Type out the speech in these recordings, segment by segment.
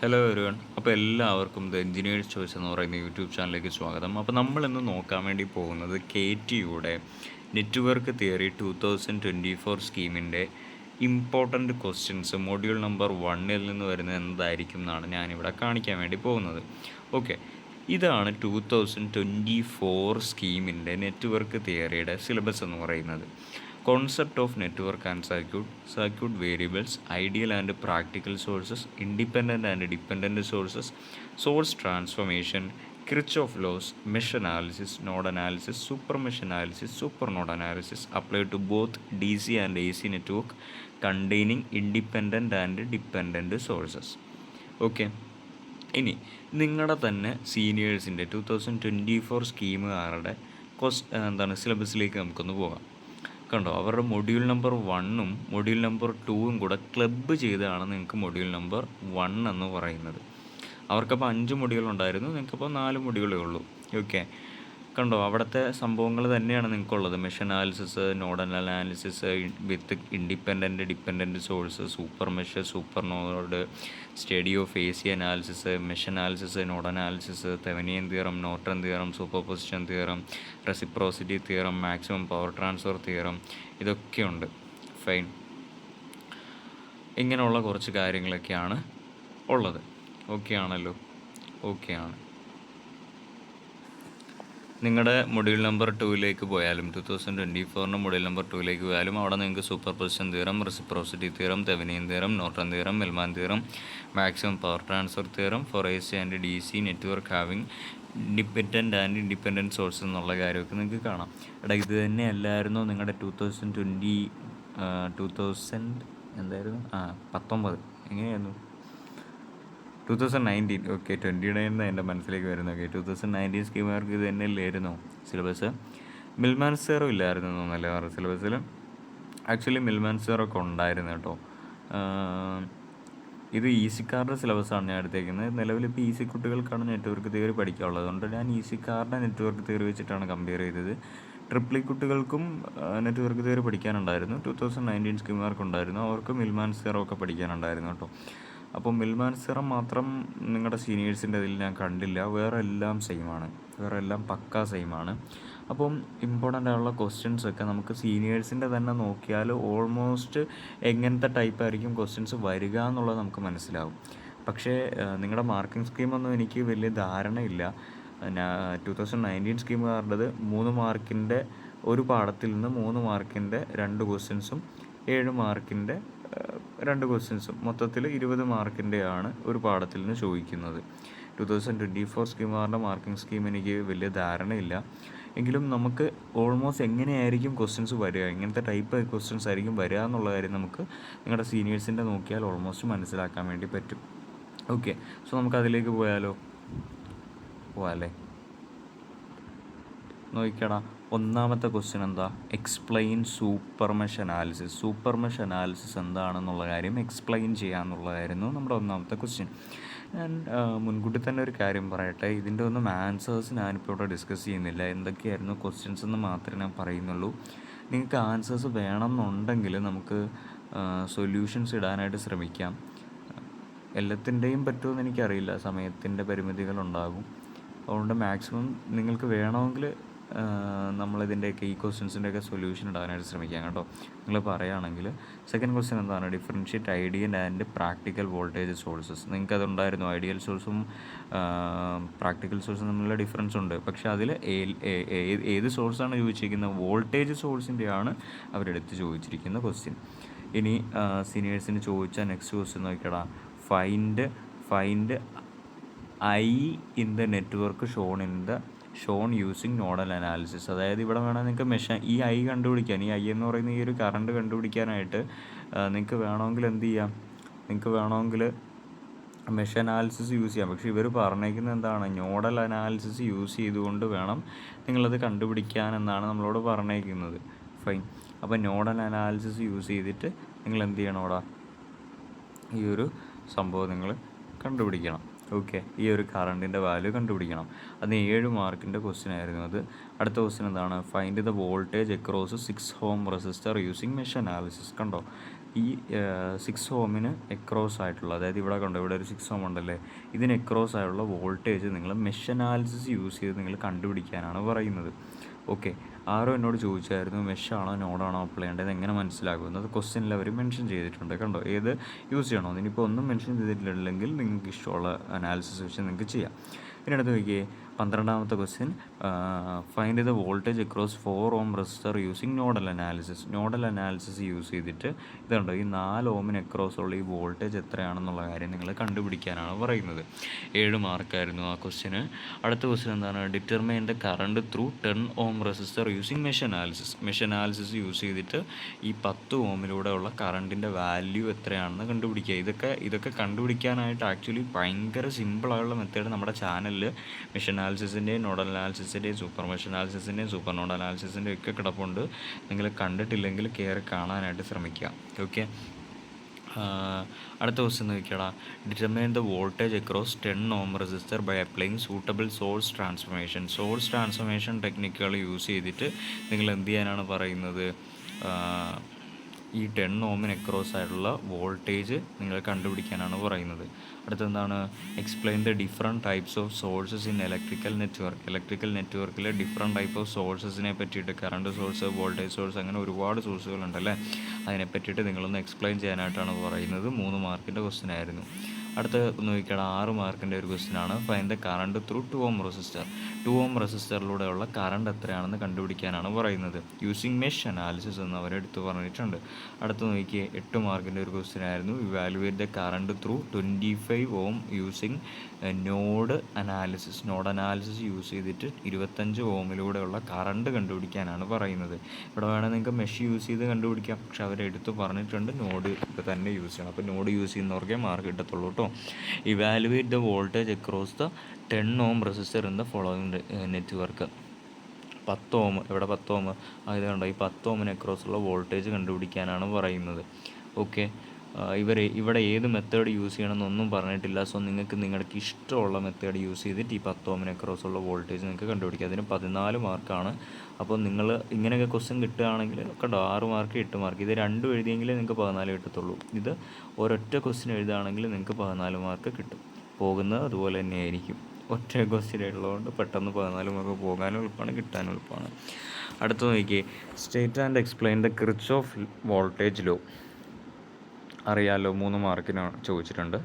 Hello everyone. അപ്പോൾ എല്ലാവർക്കും the engineers choice എന്ന് പറയുന്ന യൂട്യൂബ് ചാനലിലേക്ക് സ്വാഗതം. അപ്പോൾ നമ്മളിന്ന് നോക്കാൻ വേണ്ടി പോകുന്നത് KTയുടെ നെറ്റ്വർക്ക് തിയറി 2024 സ്കീമിൻ്റെ ഇമ്പോർട്ടൻറ്റ് ക്വസ്റ്റ്യൻസ് മൊഡ്യൂൾ നമ്പർ 1 നിന്ന് വരുന്നത് എന്തായിരിക്കും എന്നാണ് ഞാനിവിടെ കാണിക്കാൻ വേണ്ടി പോകുന്നത്. ഓക്കെ, ഇതാണ് 2024 സ്കീമിൻ്റെ നെറ്റ്വർക്ക് തിയറിയുടെ സിലബസ് എന്ന് പറയുന്നത്. Concept of network and circuit variables, ideal and practical sources, independent and dependent sources, source transformation, Kirchhoff laws, mesh analysis, node analysis, super mesh analysis, super node analysis applied to both DC and AC network containing independent and dependent sources. Okay, ഇനി നിങ്ങളുടെ തന്നെ സീനിയേഴ്സിൻ്റെ 2024 സ്കീമുകാരുടെ സിലബസിലേക്ക് നമുക്കൊന്ന് പോകാം. കണ്ടോ, അവരുടെ module number 1ഉം module number 2ഉം കൂടെ club ചെയ്താണ് നിങ്ങൾക്ക് മൊഡ്യൂൾ നമ്പർ 1 എന്ന് പറയുന്നത്. അവർക്കപ്പോൾ 5 മൊഡ്യൂൾ ഉണ്ടായിരുന്നു, നിങ്ങൾക്കപ്പോൾ 4 മൊഡ്യൂളേ ഉള്ളൂ. ഓക്കെ, കണ്ടോ, അവിടുത്തെ സംഭവങ്ങൾ തന്നെയാണ് നിങ്ങൾക്കുള്ളത്. Mesh analysis, nodal analysis with independent dependent source, super mesh, super node, study of AC analysis, mesh analysis, node analysis, Thevenin theorem, Norton theorem, super position theorem, reciprocity theorem, maximum power transfer theorem, ഇതൊക്കെയുണ്ട്. Fine, ഇങ്ങനെയുള്ള കുറച്ച് കാര്യങ്ങളൊക്കെയാണ് ഉള്ളത്. Okay ആണല്ലോ? Okay ആണ്. നിങ്ങളുടെ module number 2ലേക്ക് പോയാലും 2024 module number 2ലേക്ക് പോയാലും അവിടെ നിങ്ങൾക്ക് superposition theorem, reciprocity theorem, Thevenin theorem, Norton theorem, Millman theorem, maximum power transfer theorem, for AC and DC network having dependent and independent source എന്നുള്ള കാര്യമൊക്കെ നിങ്ങൾക്ക് കാണാം. ഇത് തന്നെ അല്ലായിരുന്നോ നിങ്ങളുടെ 19 എങ്ങനെയായിരുന്നു 2019? ഓക്കെ, 29 എൻ്റെ മനസ്സിലേക്ക് വരുന്നു. ഓക്കെ, 2019 സ്കീമുകാർക്ക് ഇത് തന്നെ അല്ലായിരുന്നോ സിലബസ്? മിൽമാൻ സീറോ ഇല്ലായിരുന്നു എന്നല്ലേ അവരുടെ സിലബസിൽ? ആക്ച്വലി മിൽമാൻ സീറോ ഒക്കെ ഉണ്ടായിരുന്നു കേട്ടോ. ഇത് ഈസിക്കാരുടെ സിലബസാണ് ഞാൻ എടുത്തേക്കുന്നത്. നിലവിലിപ്പോൾ ഈസി കുട്ടികൾക്കാണ് നെറ്റ്വർക്ക് തിയറി പഠിക്കാനുള്ളത്. അതുകൊണ്ട് ഞാൻ ഈസിക്കാരുടെ നെറ്റ്വർക്ക് തിയറി വെച്ചിട്ടാണ് കമ്പയർ ചെയ്തത്. ട്രിപ്പിളി കുട്ടികൾക്കും നെറ്റ്വർക്ക് തിയറി പഠിക്കാനുണ്ടായിരുന്നു, 2019 സ്കീമുകാർക്കുണ്ടായിരുന്നു. അവർക്ക് മിൽമാൻ സീറോ ഒക്കെ പഠിക്കാനുണ്ടായിരുന്നു കേട്ടോ. അപ്പോൾ മിൽമാൻ സീറം മാത്രം നിങ്ങളുടെ സീനിയേഴ്സിൻ്റെ അതിൽ ഞാൻ കണ്ടില്ല. വേറെ എല്ലാം സെയിമാണ്, വേറെ എല്ലാം പക്കാ സെയിമാണ്. അപ്പം ഇമ്പോർട്ടൻ്റ് ആയുള്ള ക്വസ്റ്റ്യൻസൊക്കെ നമുക്ക് സീനിയേഴ്സിൻ്റെ തന്നെ നോക്കിയാൽ ഓൾമോസ്റ്റ് എങ്ങനത്തെ ടൈപ്പായിരിക്കും ക്വസ്റ്റ്യൻസ് വരിക എന്നുള്ളത് നമുക്ക് മനസ്സിലാവും. പക്ഷേ നിങ്ങളുടെ മാർക്കിംഗ് സ്കീമൊന്നും എനിക്ക് വലിയ ധാരണയില്ല. 2019 സ്കീമുകാരുടേത് 3 മാർക്കിൻ്റെ ഒരു പാഠത്തിൽ നിന്ന് 3 മാർക്കിൻ്റെ 2 ക്വസ്റ്റ്യൻസും 7 മാർക്കിൻ്റെ 2 ക്വസ്റ്റ്യൻസും മൊത്തത്തിൽ 20 മാർക്കിൻ്റെയാണ് ഒരു പാഠത്തിൽ നിന്ന് ചോദിക്കുന്നത്. 2024 സ്കീമുകാരുടെ മാർക്കിംഗ് സ്കീം എനിക്ക് വലിയ ധാരണയില്ല. എങ്കിലും നമുക്ക് ഓൾമോസ്റ്റ് എങ്ങനെയായിരിക്കും ക്വസ്റ്റ്യൻസ് വരിക, എങ്ങനത്തെ ടൈപ്പ് ക്വസ്റ്റ്യൻസ് ആയിരിക്കും വരിക എന്നുള്ള കാര്യം നമുക്ക് നിങ്ങളുടെ സീനിയേഴ്സിൻ്റെ നോക്കിയാൽ ഓൾമോസ്റ്റ് മനസ്സിലാക്കാൻ വേണ്ടി പറ്റും. ഓക്കെ, സോ നമുക്ക് അതിലേക്ക് പോയാലോ? പോവാല്ലേ? നോക്കിക്കടാ, ഒന്നാമത്തെ ക്വസ്റ്റ്യൻ എന്താ? Explain super mesh analysis. Super mesh analysis എന്താണെന്നുള്ള കാര്യം എക്സ്പ്ലെയിൻ ചെയ്യാമെന്നുള്ളതായിരുന്നു നമ്മുടെ ഒന്നാമത്തെ ക്വസ്റ്റ്യൻ. ഞാൻ മുൻകൂട്ടി തന്നെ ഒരു കാര്യം പറയട്ടെ, ഇതിൻ്റെ ഒന്നും ആൻസേഴ്സ് ഞാനിപ്പോൾ ഇവിടെ ഡിസ്കസ് ചെയ്യുന്നില്ല. എന്തൊക്കെയായിരുന്നു ക്വസ്റ്റ്യൻസ് എന്ന് മാത്രമേ ഞാൻ പറയുന്നുള്ളൂ. നിങ്ങൾക്ക് ആൻസേഴ്സ് വേണമെന്നുണ്ടെങ്കിൽ നമുക്ക് സൊല്യൂഷൻസ് ഇടാനായിട്ട് ശ്രമിക്കാം. എല്ലാത്തിൻ്റെയും പറ്റുമെന്ന് എനിക്കറിയില്ല, സമയത്തിൻ്റെ പരിമിതികളുണ്ടാകും. അതുകൊണ്ട് മാക്സിമം നിങ്ങൾക്ക് വേണമെങ്കിൽ നമ്മളിതിൻ്റെയൊക്കെ ഈ ക്വസ്റ്റ്യൻസിൻ്റെയൊക്കെ സൊല്യൂഷൻ ഇടാനായിട്ട് ശ്രമിക്കാം കേട്ടോ, നിങ്ങൾ പറയുകയാണെങ്കിൽ. സെക്കൻഡ് ക്വസ്റ്റ്യൻ എന്താണ്? Differentiate ideal and practical voltage sources. നിങ്ങൾക്ക് അതുണ്ടായിരുന്നു. ഐഡിയൽ സോഴ്സും പ്രാക്ടിക്കൽ സോഴ്സും തമ്മിലുള്ള ഡിഫറൻസ് ഉണ്ട്. പക്ഷേ അതിൽ ഏത് സോഴ്സാണ് ചോദിച്ചിരിക്കുന്നത്? വോൾട്ടേജ് സോഴ്സിൻ്റെയാണ് അവരെടുത്ത് ചോദിച്ചിരിക്കുന്ന ക്വസ്റ്റ്യൻ. ഇനി സീനിയേഴ്സിന് ചോദിച്ച നെക്സ്റ്റ് ക്വസ്റ്റ്യൻ നോക്കിയടാ, find I in the network shown using nodal analysis. അതായത് ഇവിടെ വേണം നിങ്ങൾക്ക് ഈ ഐ കണ്ടുപിടിക്കാൻ, ഈ ഐ എന്ന് പറയുന്ന ഈ ഒരു കറണ്ട് കണ്ടുപിടിക്കാനായിട്ട് നിങ്ങൾക്ക് വേണമെങ്കിൽ എന്ത് ചെയ്യാം? നിങ്ങൾക്ക് വേണമെങ്കിൽ മെഷ് അനാലിസിസ് യൂസ് ചെയ്യാം. പക്ഷേ ഇവർ പറഞ്ഞേക്കുന്നത് എന്താണ്? നോഡൽ അനാലിസിസ് യൂസ് ചെയ്തുകൊണ്ട് വേണം നിങ്ങളത് കണ്ടുപിടിക്കാൻ എന്നാണ് നമ്മളോട് പറഞ്ഞേക്കുന്നത്. ഫൈൻ, അപ്പോൾ നോഡൽ അനാലിസിസ് യൂസ് ചെയ്തിട്ട് നിങ്ങൾ എന്ത് ചെയ്യണം? അവിടെ ഈ ഒരു സംഭവം നിങ്ങൾ കണ്ടുപിടിക്കണം. ഓക്കെ, ഈ ഒരു കറണ്ടിൻ്റെ വാല്യൂ കണ്ടുപിടിക്കണം. അതിന് 7 മാർക്കിൻ്റെ ക്വസ്റ്റ്യൻ ആയിരുന്നു അത്. അടുത്ത ക്വസ്റ്റ്യൻ എന്താണ്? Find the voltage across 6 ohm resistor using mesh analysis. കണ്ടോ, ഈ 6 ഓമിന് എക്രോസ് ആയിട്ടുള്ള, അതായത് ഇവിടെ കണ്ടോ, ഇവിടെ ഒരു 6 ഓം ഉണ്ടല്ലേ, ഇതിന് എക്രോസ് ആയിട്ടുള്ള വോൾട്ടേജ് നിങ്ങൾ മെഷ് അനാലിസിസ് യൂസ് ചെയ്ത് നിങ്ങൾ കണ്ടുപിടിക്കാനാണ് പറയുന്നത്. ഓക്കെ, ആരോ എന്നോട് ചോദിച്ചായിരുന്നു മെഷാണോ നോഡാണോ അപ്ലൈ ചെയ്യേണ്ടത്, എങ്ങനെ മനസ്സിലാകുമെന്ന്. അത് ക്വസ്റ്റ്യനിൽ അവർ മെൻഷൻ ചെയ്തിട്ടുണ്ട്. കണ്ടോ, ഏത് യൂസ് ചെയ്യണോ. ഇനിയിപ്പോൾ ഒന്നും മെൻഷൻ ചെയ്തിട്ടില്ലെങ്കിൽ നിങ്ങൾക്ക് ഇഷ്ടമുള്ള അനാലിസിസ് വെച്ച് നിങ്ങൾക്ക് ചെയ്യാം. പിന്നെ അടുത്ത് നോക്കിയേ 12ാമത്തെ question, find the voltage across 4 ohm resistor using nodal analysis. Nodal analysis use ചെയ്തിട്ട് ഇതുണ്ടോ, ഈ 4 ഓമിന് അക്രോസ് ഉള്ള ഈ വോൾട്ടേജ് എത്രയാണെന്നുള്ള കാര്യം നിങ്ങൾ കണ്ടുപിടിക്കാനാണ് പറയുന്നത്. 7 മാർക്കായിരുന്നു ആ ക്വസ്റ്റ്യന്. അടുത്ത ക്വസ്റ്റ്യൻ എന്താണ്, determine the current through 10 ohm resistor using mesh analysis. Mesh analysis use ചെയ്തിട്ട് ഈ 10 ഓമിലൂടെ ഉള്ള കറണ്ടിൻ്റെ വാല്യൂ എത്രയാണെന്ന് കണ്ടുപിടിക്കുക. ഇതൊക്കെ കണ്ടുപിടിക്കാനായിട്ട് ആക്ച്വലി ഭയങ്കര സിമ്പിളായുള്ള മെത്തേഡ് നമ്മുടെ ചാനലിൽ മെഷ് അനാലിസിസിൻ്റെയും നോഡൽ അനാലിസിസിൻ്റെയും സൂപ്പർ മെഷ് അനാലിസിസിൻ്റെയും സൂപ്പർ നോഡൽ അനാലിസിസിൻ്റെയും ഒക്കെ കിടപ്പുണ്ട്. നിങ്ങൾ കണ്ടിട്ടില്ലെങ്കിൽ കയറി കാണാനായിട്ട് ശ്രമിക്കുക. ഓക്കെ, അടുത്ത ക്വസ്റ്റ്യൻ നോക്കിയാടാ, determine the voltage across 10 ohm resistor by applying suitable source transformation. Source transformation ടെക്നിക്കുകൾ യൂസ് ചെയ്തിട്ട് നിങ്ങൾ എന്ത് ചെയ്യാനാണ് പറയുന്നത്, ഈ 10 ഓമിന് അക്രോസ് ആയിട്ടുള്ള വോൾട്ടേജ് നിങ്ങൾ കണ്ടുപിടിക്കാനാണ് പറയുന്നത്. അടുത്തെന്താണ്, explain the different types of sources in electrical network. Electrical നെറ്റ്വർക്കിലെ ഡിഫറെൻറ്റ് ടൈപ്പ് ഓഫ് സോഴ്സസിനെ പറ്റിയിട്ട്, കറണ്ട് സോഴ്സ്, വോൾട്ടേജ് സോഴ്സ്, അങ്ങനെ ഒരുപാട് സോഴ്സുകളുണ്ടല്ലേ, അതിനെ പറ്റിയിട്ട് നിങ്ങളൊന്ന് എക്സ്പ്ലെയിൻ ചെയ്യാനായിട്ടാണ് പറയുന്നത്. 3 മാർക്കിൻ്റെ ക്വസ്റ്റ്യൻ ആയിരുന്നു. അടുത്ത നോക്കിയാൽ 6 മാർക്കിൻ്റെ ഒരു ക്വസ്റ്റ്യനാണ്, find the current through 2 ohm resistor. 2 ohm റെസിസ്റ്ററിലൂടെയുള്ള കറണ്ട് എത്രയാണെന്ന് കണ്ടുപിടിക്കാനാണ് പറയുന്നത്. യൂസിങ് മെഷ് അനാലിസിസ് എന്ന് അവരെടുത്ത് പറഞ്ഞിട്ടുണ്ട്. അടുത്ത് നോക്കിയേ 8 മാർക്കിൻ്റെ ഒരു ക്വസ്റ്റ്യൻ ആയിരുന്നു, evaluate the current through 25 ohm using node analysis. Node analysis use ചെയ്തിട്ട് 25 ഓമിലൂടെയുള്ള കറണ്ട് കണ്ടുപിടിക്കാനാണ് പറയുന്നത്. ഇവിടെ വേണമെങ്കിൽ നിങ്ങൾക്ക് മെഷ് യൂസ് ചെയ്ത് കണ്ടുപിടിക്കാം, പക്ഷെ അവരെടുത്ത് പറഞ്ഞിട്ടുണ്ട് നോഡ് തന്നെ യൂസ് ചെയ്യണം. അപ്പോൾ നോഡ് യൂസ് ചെയ്യുന്നവർക്കേ മാർക്ക് കിട്ടത്തുള്ളൂ കേട്ടോ. Evaluate the voltage across the 10 ohm resistor in the following network. 10 ഓം, ഇവിടെ 10 ഓം ആയതുകൊണ്ട് ഈ 10 ഓമിന് അക്രോസുള്ള വോൾട്ടേജ് കണ്ടുപിടിക്കാനാണ് പറയുന്നത്. ഓക്കെ, ഇവിടെ ഏത് മെത്തേഡ് യൂസ് ചെയ്യണമെന്നൊന്നും പറഞ്ഞിട്ടില്ല. സോ നിങ്ങൾക്ക് നിങ്ങളുടെ ഇഷ്ടമുള്ള മെത്തേഡ് യൂസ് ചെയ്തിട്ട് ഈ 10 ഓമിന് അക്രോസുള്ള വോൾട്ടേജ് നിങ്ങൾക്ക് കണ്ടുപിടിക്കാം. അതിന് 14 മാർക്കാണ്. അപ്പോൾ നിങ്ങൾ ഇങ്ങനെയൊക്കെ ക്വസ്റ്റ്യൻ കിട്ടുകയാണെങ്കിൽ കണ്ടോ, 6 മാർക്ക് 8 മാർക്ക്, ഇത് രണ്ടും എഴുതിയെങ്കിലേ നിങ്ങൾക്ക് 14 കിട്ടത്തുള്ളൂ. ഇത് ഒരൊറ്റ ക്വസ്റ്റ്യൻ എഴുതുകയാണെങ്കിൽ നിങ്ങൾക്ക് 14 മാർക്ക് കിട്ടും. പോകുന്നത് അതുപോലെ തന്നെയായിരിക്കും. ഒറ്റ ക്വസ്റ്റ്യൻ ഉള്ളതുകൊണ്ട് പെട്ടെന്ന് 14 മാർക്ക് പോകാനും എളുപ്പമാണ്, കിട്ടാനും എളുപ്പമാണ്. അടുത്ത നോക്കിയേ, state and explain the Kirchhoff voltage law. അറിയാമല്ലോ, 3 മാർക്കിന് ചോദിച്ചിട്ടുണ്ട്.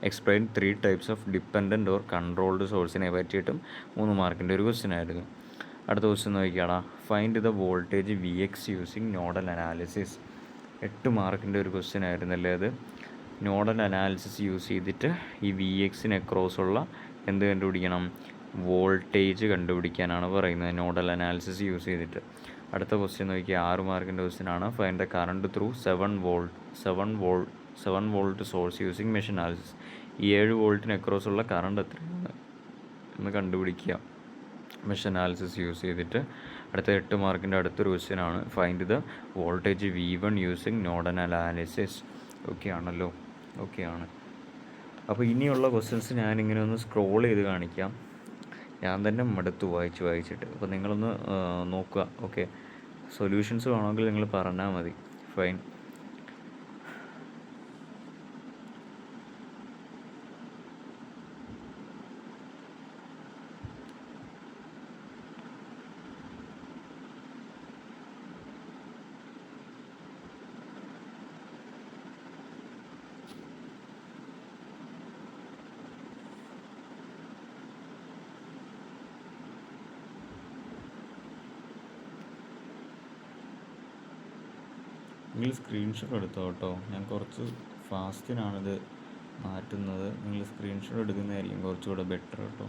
Explain 3 types of dependent or controlled സോഴ്സിനെ പറ്റിയിട്ടും 3 മാർക്കിൻ്റെ ഒരു ക്വസ്റ്റ്യൻ ആയിരുന്നു. അടുത്ത ക്വസ്റ്റ്യൻ നോക്കിയാടാ, find the voltage Vx using nodal analysis. 8 മാർക്കിൻ്റെ ഒരു ക്വസ്റ്റ്യൻ ആയിരുന്നല്ലേ അത്. നോഡൽ അനാലിസിസ് യൂസ് ചെയ്തിട്ട് ഈ Vxന് അക്രോസുള്ള എന്ത് കണ്ടുപിടിക്കണം, വോൾട്ടേജ് കണ്ടുപിടിക്കാനാണ് പറയുന്നത്, നോഡൽ അനാലിസിസ് യൂസ് ചെയ്തിട്ട്. അടുത്ത ക്വസ്റ്റ്യൻ നോക്കിയാൽ 6 മാർക്കിൻ്റെ ക്വസ്റ്റ്യൻ ആണ്, find the current through 7 volt source using mesh analysis. ഈ 7 വോൾട്ടിന് അക്രോസുള്ള കറണ്ട് എത്രയാണ് എന്ന് കണ്ടുപിടിക്കുക മെഷ് അനാലിസിസ് യൂസ് ചെയ്തിട്ട്. അടുത്ത 8 മാർക്കിൻ്റെ അടുത്തൊരു ക്വസ്റ്റ്യൻ ആണ്, find the voltage V1 using nodal analysis. Okay ആണല്ലോ, ഓക്കെ ആണ്. അപ്പോൾ ഇനിയുള്ള ക്വസ്റ്റ്യൻസ് ഞാനിങ്ങനെ ഒന്ന് സ്ക്രോൾ ചെയ്ത് കാണിക്കാം. ഞാൻ തന്നെ മടുത്തു വായിച്ചിട്ട്. അപ്പോൾ നിങ്ങളൊന്ന് നോക്കുക. ഓക്കെ, സൊല്യൂഷൻസ് വേണമെങ്കിൽ നിങ്ങൾ പറഞ്ഞാൽ മതി. ഫൈൻ. നിങ്ങൾ സ്ക്രീൻഷോട്ട് എടുത്തോ കേട്ടോ. ഞാൻ കുറച്ച് ഫാസ്റ്റിനാണിത് മാറ്റുന്നത്. നിങ്ങൾ സ്ക്രീൻഷോട്ട് എടുക്കുന്നതായിരിക്കും കുറച്ചുകൂടെ ബെറ്റർ കേട്ടോ.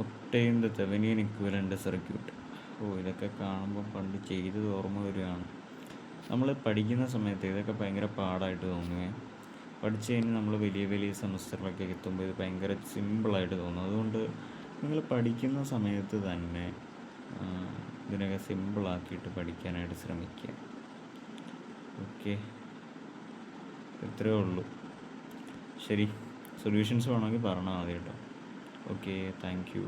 Obtain the Thevenin equivalent circuit. ഇതൊക്കെ കാണുമ്പോൾ പണ്ട് ചെയ്തത് ഓർമ്മ വരികയാണ്. നമ്മൾ പഠിക്കുന്ന സമയത്ത് ഇതൊക്കെ ഭയങ്കര പാടായിട്ട് തോന്നുകയെ, പഠിച്ച് കഴിഞ്ഞ് നമ്മൾ വലിയ വലിയ സെമസ്റ്ററിലൊക്കെ എത്തുമ്പോൾ ഇത് ഭയങ്കര സിമ്പിളായിട്ട് തോന്നും. അതുകൊണ്ട് നിങ്ങൾ പഠിക്കുന്ന സമയത്ത് തന്നെ ഇതിനൊക്കെ സിമ്പിളാക്കിയിട്ട് പഠിക്കാനായിട്ട് ശ്രമിക്കുക. ഓക്കെ, ഇത്രയേ ഉള്ളൂ. ശരി, സൊല്യൂഷൻസ് വേണമെങ്കിൽ പറഞ്ഞാൽ മതി കേട്ടോ. Okay, thank you.